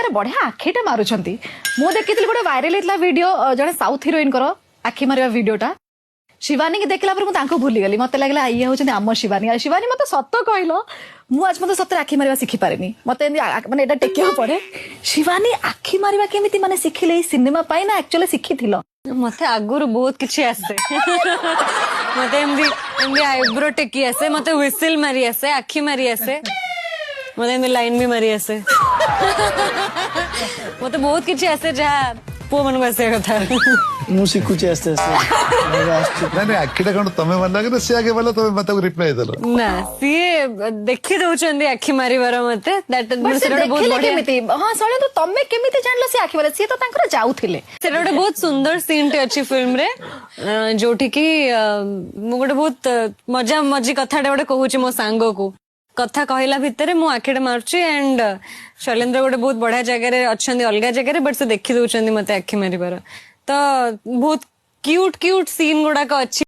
यार बढ़िया आखिटा मारुछंती मु देखिथिल गोटे वायरल हेतला वीडियो जने साउथ हीरोइन करो आखि मारिया वीडियोटा शिवानी की देखला पर मुझे भूली गली मत लगे ये हूँ आम शिवानी शिवानी मत सत कहल मुझे मत सतरे आखि मारिया शिखी पारे मत माने एटा टेकिया पड़े शिवानी आखि मारिया केमिति माने शिखिले सिनेमा पाई ना एक्चुअली शिखी मते आगुरु बहुत किछि आसे मते एमदी आईब्रो टेकी आसे मते व्हिसिल मारी आसे आखि मारी आसे मते एमदी लाइन भी मारी आसे मते बहुत किछि आसे जहा पो मन आसे कथा मु शिखुची आस्ते आस्ते नहीं आखिटा कौन तमें मन लगे सी आगे बोला तमें मत रिप्लाई देलो ना सी देखि दउचंदी आखि मारिबार मते दैट सेटा बहुत बढ़िया हां सळे तो तमे केमिति जानलो से आखि मारे सी तो तांकर जाउथिले सेटा बहुत सुंदर सीन टे अछि फिल्म रे जोठी की मु गोटे बहुत मजा मजी कथाटे गोटे कहूची मो सांगो को कथा कहला भितरे मु आखिटा मारची एंड शैलेंद्र गोटे बहुत बढ़िया जगह रे अछंदी अलगा जगह रे बट से देखि दउचंदी मते आखि मारिबार तो बहुत क्यूट क्यूट सीन गुड़ाक अच्छी।